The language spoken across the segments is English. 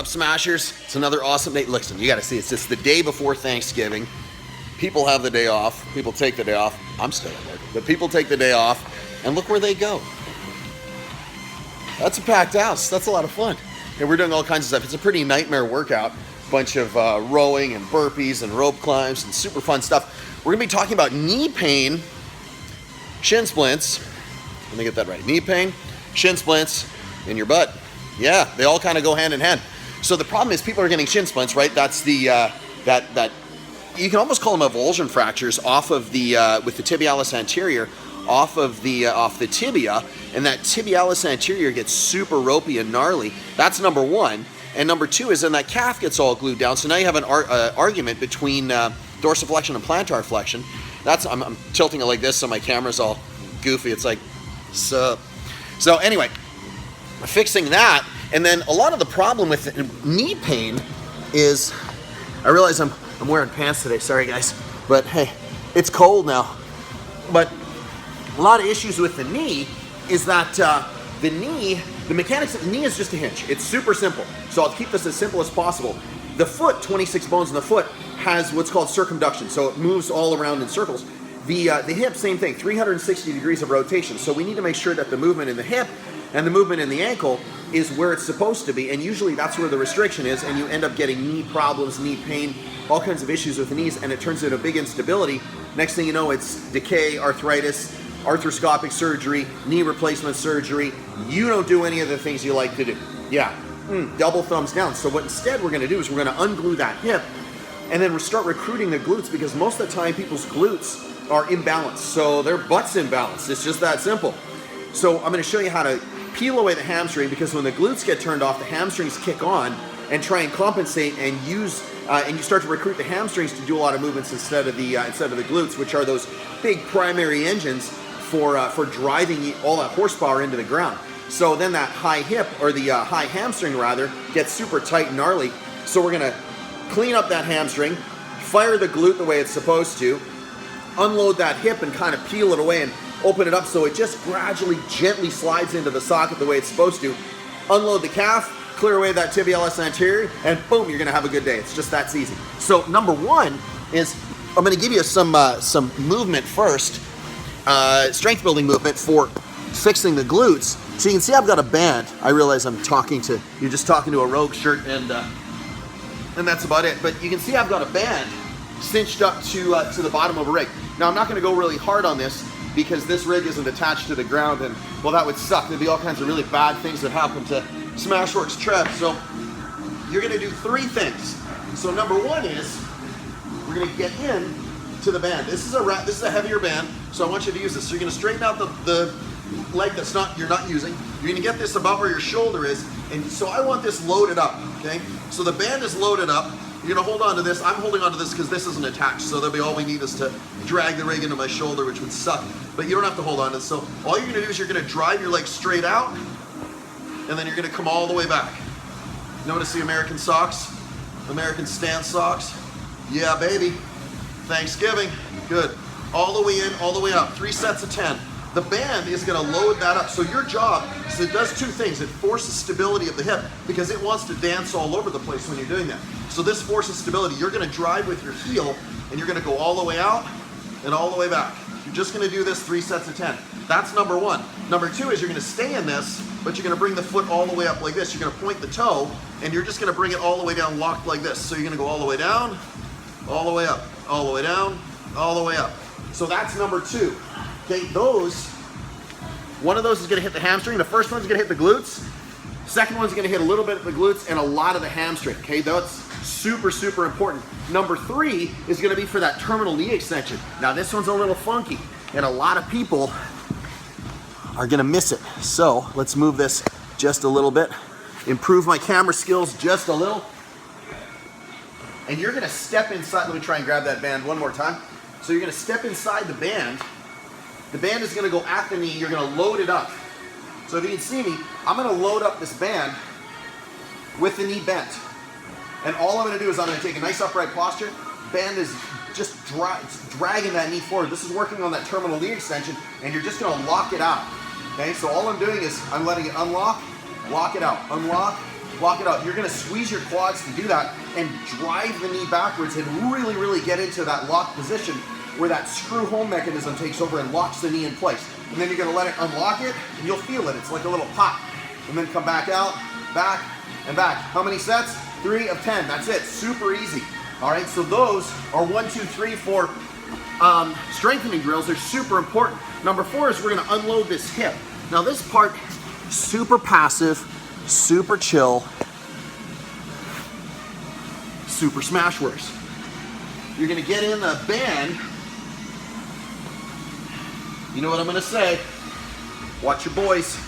up, Smashers? It's another awesome day. Listen, you got to see, it's just the day before Thanksgiving. People have the day off. People take the day off. I'm still at work, but people take the day off, and look where they go. That's a packed house. That's a lot of fun. And we're doing all kinds of stuff. It's a pretty nightmare workout. Bunch of rowing and burpees and rope climbs and super fun stuff. We're going to be talking about knee pain, shin splints. Let me get that right. Knee pain, shin splints, in your butt. Yeah, they all kind of go hand in hand. So the problem is people are getting shin splints, right? That's the that you can almost call them avulsion fractures off of the with the tibialis anterior, off the tibia, and that tibialis anterior gets super ropey and gnarly. That's number one. And number two is then that calf gets all glued down. So now you have an argument between dorsiflexion and plantar flexion. I'm tilting it like this so my camera's all goofy. It's like, so anyway, fixing that. And then a lot of the problem with knee pain is, I realize I'm wearing pants today. Sorry guys, but hey, it's cold now. But a lot of issues with the knee is that the mechanics of the knee is just a hinge. It's super simple. So I'll keep this as simple as possible. The foot, 26 bones in the foot, has what's called circumduction. So it moves all around in circles. The hip, same thing, 360 degrees of rotation. So we need to make sure that the movement in the hip and the movement in the ankle is where it's supposed to be. And usually that's where the restriction is. And you end up getting knee problems, knee pain, all kinds of issues with the knees. And it turns into a big instability. Next thing you know, it's decay, arthritis, arthroscopic surgery, knee replacement surgery. You don't do any of the things you like to do. Yeah, double thumbs down. So what instead we're gonna do is we're gonna unglue that hip and then start recruiting the glutes, because most of the time people's glutes are imbalanced. So their butt's imbalanced. It's just that simple. So I'm gonna show you how to peel away the hamstring, because when the glutes get turned off, the hamstrings kick on and try and compensate and use and you start to recruit the hamstrings to do a lot of movements instead of the glutes, which are those big primary engines for driving all that horsepower into the ground. So then that high hip, or the high hamstring rather, gets super tight and gnarly. So we're gonna clean up that hamstring, fire the glute the way it's supposed to, unload that hip and kind of peel it away and open it up so it just gradually, gently slides into the socket the way it's supposed to. Unload the calf, clear away that tibialis anterior, and boom, you're gonna have a good day. It's just that easy. So number one is, I'm gonna give you some movement first. Strength building movement for fixing the glutes. So you can see I've got a band. I realize you're just talking to a Rogue shirt, and that's about it. But you can see I've got a band cinched up to the bottom of a rig. Now I'm not gonna go really hard on this because this rig isn't attached to the ground, and well, that would suck. There'd be all kinds of really bad things that happen to SmashweRx Trev. So you're gonna do three things. So number one is, we're gonna get in to the band. This is a heavier band, so I want you to use this. So you're gonna straighten out the leg you're not using. You're gonna get this about where your shoulder is, and so I want this loaded up, okay? So the band is loaded up. You're gonna hold on to this. I'm holding on to this because this isn't attached, so that'll be all we need is to drag the rig into my shoulder, which would suck, but you don't have to hold on to this. So all you're gonna do is you're gonna drive your leg straight out, and then you're gonna come all the way back. Notice the American socks, American stance socks. Yeah, baby. Thanksgiving, good. All the way in, all the way up, 3 sets of 10. The band is gonna load that up. So your job is, it does two things. It forces stability of the hip because it wants to dance all over the place when you're doing that. So this forces stability. You're gonna drive with your heel and you're gonna go all the way out and all the way back. You're just gonna do this 3 sets of 10. That's number one. Number two is you're gonna stay in this, but you're gonna bring the foot all the way up like this. You're gonna point the toe and you're just gonna bring it all the way down locked like this. So you're gonna go all the way down, all the way up, all the way down, all the way up. So that's number two. Okay, one of those is gonna hit the hamstring. The first one's gonna hit the glutes. Second one's gonna hit a little bit of the glutes and a lot of the hamstring. Okay, that's super, super important. Number three is gonna be for that terminal knee extension. Now this one's a little funky and a lot of people are gonna miss it. So let's move this just a little bit, improve my camera skills just a little. And you're gonna step inside. Let me try and grab that band one more time. So you're gonna step inside the band. The band is gonna go at the knee. You're gonna load it up. So if you can see me, I'm gonna load up this band with the knee bent. And all I'm gonna do is I'm gonna take a nice upright posture. Band is just dragging that knee forward. This is working on that terminal knee extension, and you're just gonna lock it out. Okay, so all I'm doing is I'm letting it unlock, lock it out, unlock, Lock it out. You're gonna squeeze your quads to do that and drive the knee backwards and really, really get into that locked position where that screw home mechanism takes over and locks the knee in place. And then you're gonna let it unlock it and you'll feel it. It's like a little pop. And then come back out, back, and back. How many sets? 3 of 10, that's it, super easy. All right, so those are 1, 2, 3, 4 strengthening drills. They're super important. Number 4 is we're gonna unload this hip. Now this part, super passive, super chill, super SmashweRx. You're gonna get in the band. You know what I'm gonna say? Watch your boys.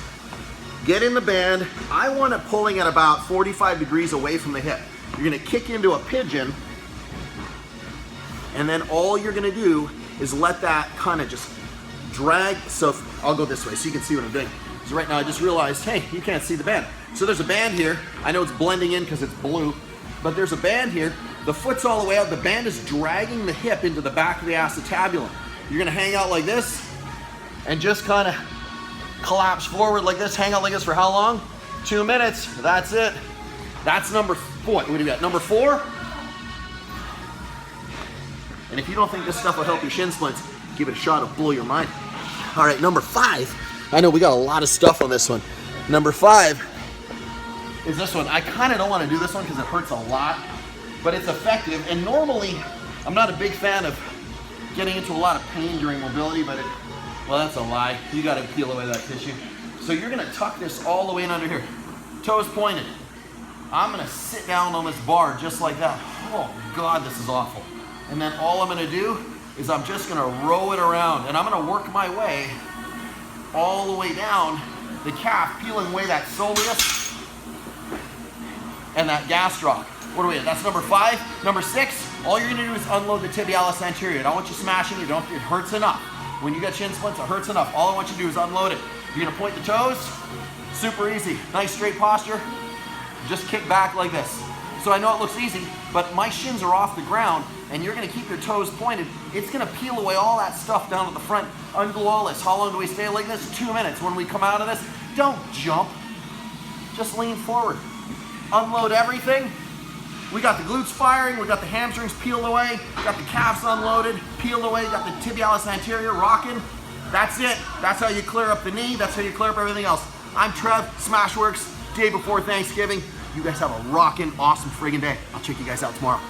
Get in the band. I want it pulling at about 45 degrees away from the hip. You're gonna kick into a pigeon, and then all you're gonna do is let that kind of just drag. So I'll go this way so you can see what I'm doing. So right now I just realized, hey, you can't see the band. So there's a band here. I know it's blending in because it's blue, but there's a band here. The foot's all the way out. The band is dragging the hip into the back of the acetabulum. You're gonna hang out like this and just kind of collapse forward like this, hang out like this for how long? 2 minutes, that's it. That's number 4. What do we got? Number 4. And if you don't think this stuff will help your shin splints, give it a shot, it'll blow your mind. All right, number 5. I know we got a lot of stuff on this one. Number 5 is this one. I kind of don't want to do this one because it hurts a lot, but it's effective. And normally, I'm not a big fan of getting into a lot of pain during mobility, but well, that's a lie. You got to peel away that tissue. So you're going to tuck this all the way in under here. Toes pointed. I'm going to sit down on this bar just like that. Oh, God, this is awful. And then all I'm going to do is I'm just going to row it around. And I'm going to work my way all the way down the calf, peeling away that soleus and that gastroc. What are we at? That's number 5. Number 6, all you're going to do is unload the tibialis anterior. I don't want you smashing it. It hurts enough. When you get shin splints, it hurts enough. All I want you to do is unload it. You're gonna point the toes, super easy. Nice straight posture, just kick back like this. So I know it looks easy, but my shins are off the ground and you're gonna keep your toes pointed. It's gonna peel away all that stuff down at the front. Undo all this. How long do we stay like this? 2 minutes. When we come out of this, don't jump, just lean forward. Unload everything. We got the glutes firing, we got the hamstrings peeled away, got the calves unloaded, peeled away, got the tibialis anterior rocking. That's it. That's how you clear up the knee. That's how you clear up everything else. I'm Trev, SmashweRx, day before Thanksgiving. You guys have a rockin', awesome friggin' day. I'll check you guys out tomorrow.